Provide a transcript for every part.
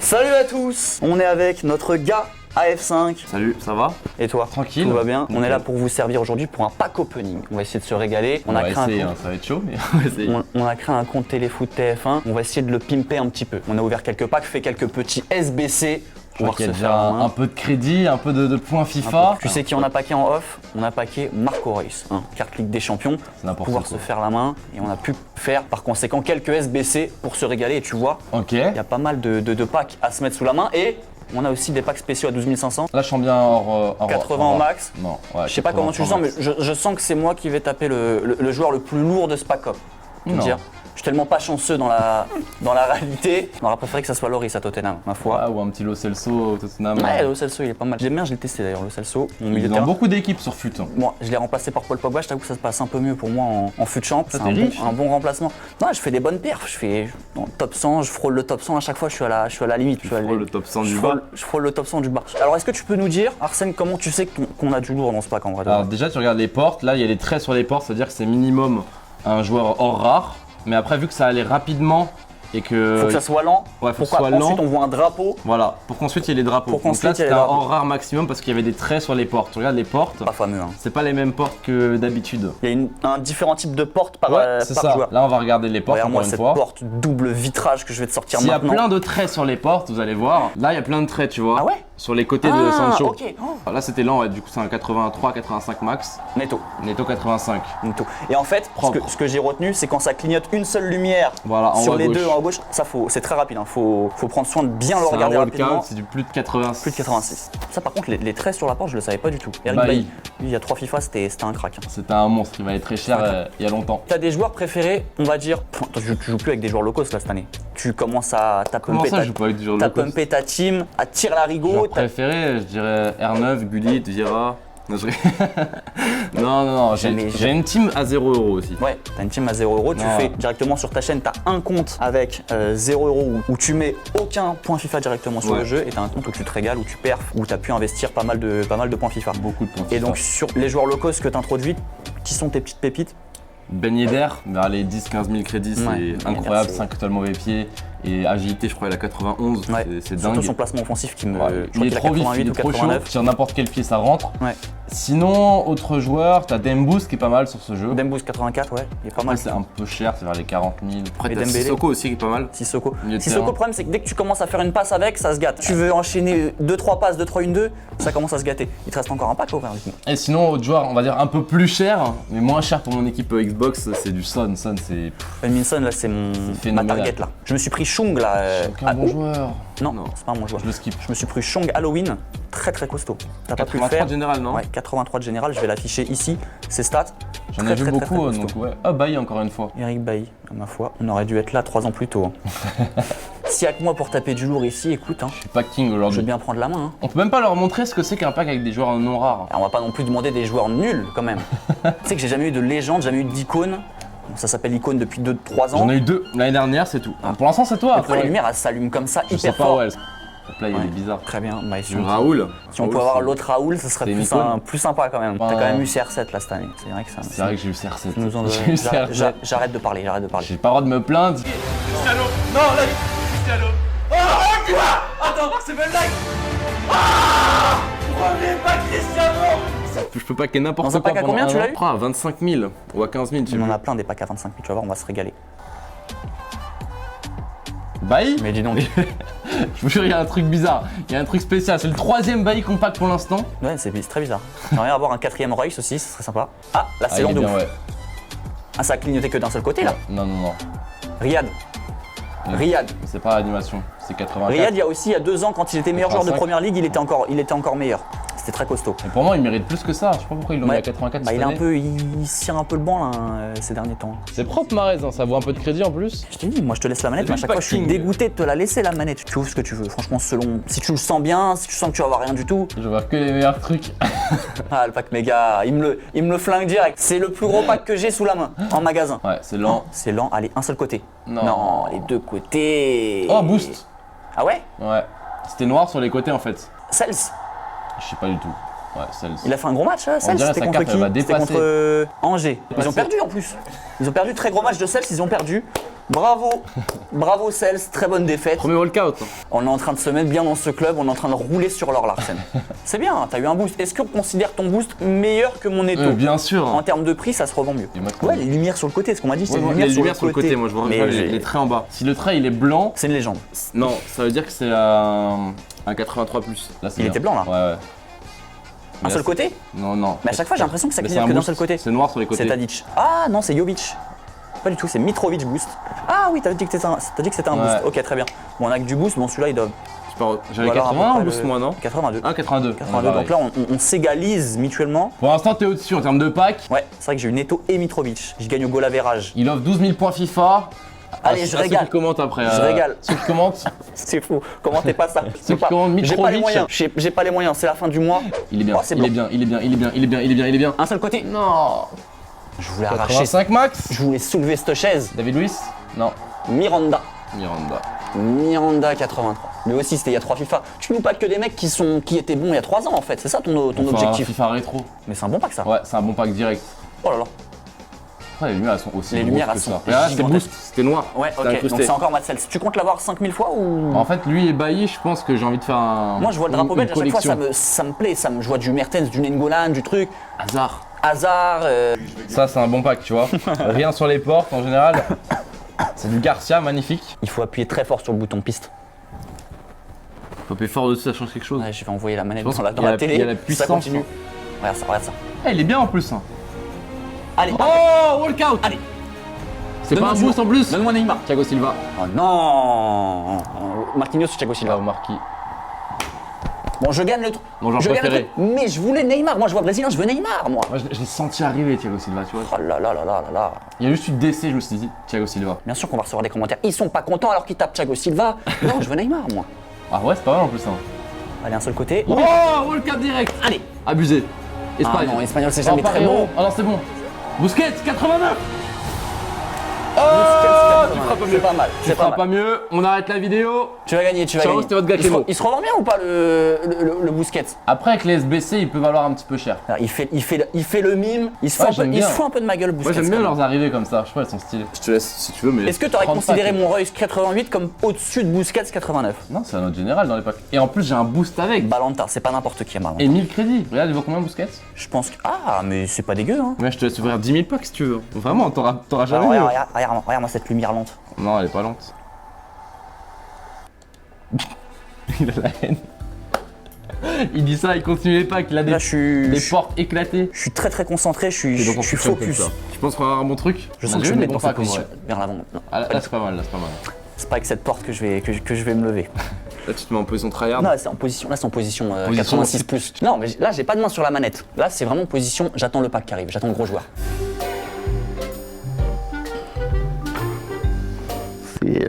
Salut à tous. On est avec notre gars AF5. Salut, ça va? Et toi? Tranquille. Tout va bien. On est là pour vous servir aujourd'hui pour un pack opening. On va essayer de se régaler. On va essayer, ça va être chaud, mais on va essayer. On a créé un compte Téléfoot TF1. On va essayer de le pimper un petit peu. On a ouvert quelques packs, fait quelques petits SBC. Il y a déjà un peu de crédit, un peu de points FIFA. Tu sais qui on a packé en off? On a packé Marco Reus, carte Ligue des Champions, pour pouvoir se faire la main. Et on a pu faire par conséquent quelques SBC pour se régaler. Et tu vois, il y a pas mal de packs à se mettre sous la main. Et on a aussi des packs spéciaux à 12 500. Là, je sens bien hors 80 en max. Non, ouais, je sais pas comment tu le sens, mais je sens que c'est moi qui vais taper le joueur le plus lourd de ce pack-up. Je suis tellement pas chanceux dans la réalité. On aurait préféré que ça soit Loris à Tottenham, ma foi. Ouais, ou un petit Lo Celso au Tottenham. Ouais, Lo Celso il est pas mal. J'aime bien, je l'ai testé d'ailleurs, Lo Celso. Il est dans beaucoup d'équipes sur FUT. Moi, je l'ai remplacé par Paul Pogba. Je t'avoue que ça se passe un peu mieux pour moi en FUT Champ. C'est un bon remplacement. Non, je fais des bonnes perfs. Je fais dans le top 100, je frôle le top 100 à chaque fois. Je suis à la limite. Je frôle le top 100 du bas. Je frôle le top 100 du bas. Alors, est-ce que tu peux nous dire, Arsène, comment tu sais qu'on a du lourd dans ce pack en vrai? Alors déjà, tu regardes les portes. Là, il y a des traits sur les portes, c'est-à-dire que c'est minimum un joueur hors rare. Mais après, vu que ça allait rapidement et que. Faut que ça soit lent. Ouais, faut Pourquoi que ça soit ensuite lent. on voit un drapeau. Voilà, pour qu'ensuite il y ait les drapeaux. Pour Donc là, c'était un hors rare maximum parce qu'il y avait des traits sur les portes. Tu regardes les portes. Pas fameux. C'est pas les mêmes portes que d'habitude. Il y a un différent type de porte par joueur. Là, on va regarder les portes encore une fois. Cette porte double vitrage que je vais te sortir maintenant. maintenant. Il y a plein de traits sur les portes, vous allez voir. Là, il y a plein de traits, tu vois. Ah ouais? Sur les côtés de Sancho. Ok. Oh. Là, c'était lent, ouais. Du coup, c'est un 83, 85 max. Netto. Netto 85. Netto. Et en fait, ce que j'ai retenu, c'est quand ça clignote une seule lumière sur les deux en gauche. Ça, c'est très rapide. Faut prendre soin de bien le regarder rapidement. C'est du plus de 86. Plus de 86. Ça, par contre, les traits sur la porte, je le savais pas du tout. Eric Bailly, lui, il y a 3 FIFA, c'était un crack. C'était un monstre. Il valait très cher il y a longtemps. T'as des joueurs préférés, on va dire. Tu joues plus avec des joueurs locaux là cette année. Tu commences à pumper ta team, à tirer la rigo. Préféré, je dirais R9, Gullit, Vieira. Non, j'ai une team à 0 € aussi. Ouais, t'as une team à 0 €. Tu fais directement sur ta chaîne, t'as un compte avec 0 € où tu mets aucun point FIFA directement sur le jeu et t'as un compte où tu te régales, où tu perfs, où t'as pu investir pas mal de points FIFA. Beaucoup de points FIFA. Et donc sur les joueurs locaux, ce que t'introduis, qui sont tes petites pépites? Ben Yedder, les 10-15 000 crédits, c'est incroyable, 5 étoiles mauvais pied. Et agilité, je crois, il a 91, c'est dingue. Surtout son placement offensif qui me. Il est trop vif, il est trop chaud. Sur n'importe quel pied, ça rentre. Ouais. Sinon, autre joueur, t'as Demboost qui est pas mal sur ce jeu. Demboost 84, ouais, il est pas mal. C'est un peu cher, c'est vers les 40 000. Après, t'as Sissoko aussi qui est pas mal. Sissoko, le problème, c'est que dès que tu commences à faire une passe avec, ça se gâte. Tu veux enchaîner 2-3 passes, 2-3-1-2, ça commence à se gâter. Il te reste encore un pack à ouvrir avec nous. Et sinon, autre joueur, on va dire un peu plus cher, mais moins cher pour mon équipe Xbox, c'est du Son. Son, c'est. Minson, là, c'est ma target là. Je me suis pris Chung là. Un bon joueur. Non, c'est pas un bon joueur. Je le skip. Je me suis pris Chung Halloween, très costaud. T'as pas pu le faire. 83 de général, non? Ouais, 83 de général, je vais l'afficher ici, ses stats. J'en ai vu beaucoup, donc ouais. Ah, Bailly encore une fois. Eric Bailly, ma foi, on aurait dû être là 3 ans plus tôt. S'il y a que moi pour taper du lourd ici, écoute. Je suis pas king aujourd'hui. Je vais bien prendre la main. On peut même pas leur montrer ce que c'est qu'un pack avec des joueurs non rares. On va pas non plus demander des joueurs nuls quand même. Tu sais que j'ai jamais eu de légende, jamais eu d'icône. Ça s'appelle icône depuis 2-3 ans. J'en ai eu 2 l'année dernière, c'est tout. Pour l'instant, c'est toi. Après, les lumières, elles s'allument comme ça, hyper fort. Là, il est bizarre. Très bien. Raoul. Si on peut avoir l'autre Raoul, ce serait plus sympa quand même. T'as quand même eu CR7 là cette année. C'est vrai que ça. C'est vrai que j'ai eu CR7. J'arrête de parler. J'ai pas le droit de me plaindre. Cristiano. Non, là, Cristiano. Oh, quoi? Attends, c'est belle blague. Ah! Premier pas Cristiano. Je peux packer n'importe quoi. Dans un pack à combien tu l'as eu? À 25 000 ou à 15 000. On en a plein des packs à 25 000, tu vas voir, on va se régaler. Bailly? Mais dis donc. Je vous jure, il y a un truc bizarre. Il y a un truc spécial. C'est le 3e Bailly qu'on pack pour l'instant. Ouais, c'est très bizarre. J'aimerais avoir un 4e Royce aussi, ce serait sympa. Ah, là c'est long de ouf. Ah, ça a clignoté que d'un seul côté là? Non. Riyad. Riyad. C'est pas l'animation, c'est 84. Riyad, il y a 2 ans, quand il était meilleur joueur de première ligue, il était encore meilleur. C'était très costaud. Et pour moi, il mérite plus que ça. Je sais pas pourquoi ils l'ont mis à 84. Il cire un peu le banc là, ces derniers temps. C'est propre, Mahrez, ça vaut un peu de crédit en plus. Je t'ai dit, moi je te laisse la manette, mais à chaque fois je suis dégoûté de te la laisser la manette. Tu ouvres ce que tu veux, franchement, selon. Si tu le sens bien, si tu sens que tu vas avoir rien du tout. Je vais voir que les meilleurs trucs. Ah, le pack méga, il me le flingue direct. C'est le plus gros pack que j'ai sous la main, en magasin. Ouais, c'est lent. C'est lent, allez, un seul côté. Non, les deux côtés. Oh, boost. Ah ouais? Ouais. C'était noir sur les côtés en fait. Cels. Je sais pas du tout. Ouais, Cels. Il a fait un gros match, Cels. C'était contre qui? C'était contre Angers. Ils ont perdu en plus. Ils ont perdu, très gros match de Cels, ils ont perdu. Bravo, bravo Cels, très bonne défaite. Premier walkout. On est en train de se mettre bien dans ce club, on est en train de rouler sur l'or Larsen. C'est bien, t'as eu un boost. Est-ce qu'on considère ton boost meilleur que mon Eto? Bien sûr. En termes de prix, ça se revend mieux. Ouais, les lumières sur le côté, ce qu'on m'a dit, c'est les lumières sur le côté. Moi je vois les traits en bas. Si le trait il est blanc, c'est une légende. Non, ça veut dire que c'est un 83+. Là, il était blanc là. Ouais. Un seul côté? Non. Mais à chaque fois j'ai l'impression que ça clignote que d'un seul côté. C'est noir sur les côtés. C'est Tadic. Ah non, c'est Jovic. Pas du tout, c'est Mitrovic boost. Ah oui, t'as dit que c'était un boost. Ok, très bien. Bon, on a que du boost, bon celui-là il doit. J'avais 80 en boost moi, non? 82. Ah, 82. Donc là, on s'égalise mutuellement. Pour l'instant, t'es au-dessus en termes de pack. Ouais, c'est vrai que j'ai eu Neto et Mitrovic. Je gagne au goal average. Il offre 12 000 points FIFA. Allez, je régale. Ceux qui commentent après. Je régale. Ceux qui commentent. C'est fou. Commentez pas ça. Ceux qui commentent Mitrovic. J'ai pas les moyens. J'ai pas les moyens. C'est la fin du mois. Il est bien. Il est bien. Un seul côté. Non. Je voulais arracher. 85 max. Je voulais soulever cette chaise. David Luiz. Non. Miranda. 83. Mais aussi, c'était il y a 3 FIFA. Tu nous packs que des mecs qui étaient bons il y a 3 ans en fait. C'est ça ton objectif. FIFA rétro. Mais c'est un bon pack ça. Ouais, c'est un bon pack direct. Oh là là. Ouais, les lumières elles sont aussi les lumières elles sont c'était boost, c'était noir. Ouais, ok, donc c'est encore Matsels. Tu comptes l'avoir 5000 fois ou... En fait, lui est baillé, je pense que j'ai envie de faire un... Moi je vois le drapeau belge, à chaque fois ça me plaît, je vois du Mertens, du Nengolan, du truc. Hazard. Ça c'est un bon pack, tu vois. Rien sur les portes en général. C'est du Garcia, magnifique. Il faut appuyer très fort sur le bouton piste. Faut appuyer fort dessus, ça change quelque chose. Ouais, je vais envoyer la manette dans la télé, il y a la puissance, ça continue. Regarde ça. Ah, il est bien en plus. Hein. Allez. Oh, walkout. Allez. C'est pas un boost en plus. Donne-moi Neymar. Thiago Silva. Oh non. Marquinhos ou Thiago Silva. Marquis. Bon, je gagne le truc. Mon joueur préféré. Mais je voulais Neymar. Moi, je vois brésilien, je veux Neymar, moi. Moi, je l'ai senti arriver, Thiago Silva, tu vois. Oh là là. Il y a juste eu DC, je me suis dit, Thiago Silva. Bien sûr qu'on va recevoir des commentaires. Ils sont pas contents alors qu'ils tapent Thiago Silva. Non, je veux Neymar, moi. Ah ouais, c'est pas mal en plus, hein. Allez, un seul côté. Oh, walkout direct. Allez. Abusé. Espagne. Ah non, Espagnol, c'est jamais très bon. Alors c'est bon. Busquets, 89. Oh, tu feras pas mieux. C'est pas mal. Tu feras pas mieux. On arrête la vidéo. Tu vas gagner, Ciao, c'était votre gars Clément. Il se revend bien ou pas le Busquets? Après, avec les SBC, il peut valoir un petit peu cher. Alors, il fait le mime. Il se fout un peu de ma gueule, Busquets. Moi, j'aime bien leurs arrivées comme ça. Je crois elles sont stylées. Je te laisse si tu veux, mais. Est-ce que tu aurais considéré mon Reus 88 comme au-dessus de Busquets 89? Non, c'est un autre général dans les packs. Et en plus, j'ai un boost avec. Balanta, c'est pas n'importe qui, Balanta. Et 1000 crédits. Regarde, il vaut combien Busquets? Je pense que. Ah, mais c'est pas dégueu, hein. Ouais, je te laisse ouvrir 10 000 packs si tu veux. Vraiment, t'auras jamais vu. Regarde-moi cette lumière lente. Non, elle est pas lente. Il a la haine. Il dit ça, il continue les packs, il a des portes éclatées. Je suis très concentré, je suis focus. Tu penses qu'on va avoir un bon truc? Je sens que je vais me mettre dans cette position. Vers l'avant. Ah, là c'est pas mal, C'est pas avec cette porte que je vais me lever. Là tu te mets en position tryhard? Non, c'est en position 86+. Non, mais là j'ai pas de main sur la manette. Là c'est vraiment position, j'attends le pack qui arrive, j'attends le gros joueur.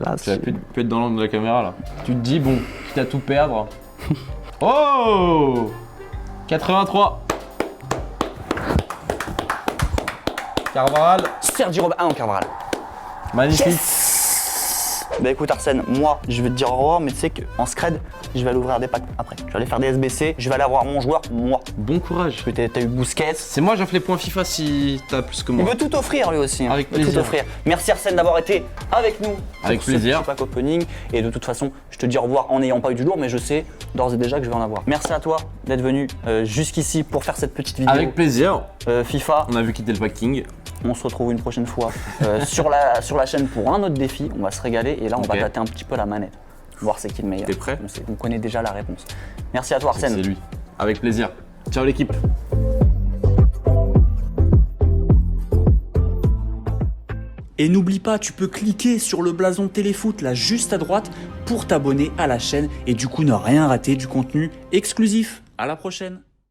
Là, tu vas plus être dans l'angle de la caméra là. Tu te dis, bon, quitte à tout perdre. Oh 83. Carvaral. Sergi Roberto. Ah non, Carvaral. Magnifique. Yes. Bah écoute Arsène, moi je vais te dire au revoir, mais tu sais qu'en scred, je vais aller ouvrir des packs après. Je vais aller faire des SBC, je vais aller avoir mon joueur, moi. Bon courage. Parce que t'as eu Busquets. C'est moi, j'offre les points FIFA si t'as plus que moi. Il veut tout offrir lui aussi. Hein. Avec plaisir. Tout offrir. Merci Arsène d'avoir été avec nous. Avec plaisir. Pack opening. Et de toute façon, je te dis au revoir en n'ayant pas eu du lourd, mais je sais d'ores et déjà que je vais en avoir. Merci à toi d'être venu jusqu'ici pour faire cette petite vidéo. Avec plaisir. FIFA. On a vu quitter le packing. On se retrouve une prochaine fois sur la chaîne pour un autre défi. On va se régaler et là on va tâter un petit peu la manette. Voir c'est qui le meilleur. T'es prêt? On connaît déjà la réponse. Merci à toi Arsène. C'est lui. Avec plaisir. Ciao l'équipe. Et n'oublie pas, tu peux cliquer sur le blason Téléfoot là juste à droite pour t'abonner à la chaîne et du coup ne rien rater du contenu exclusif. À la prochaine.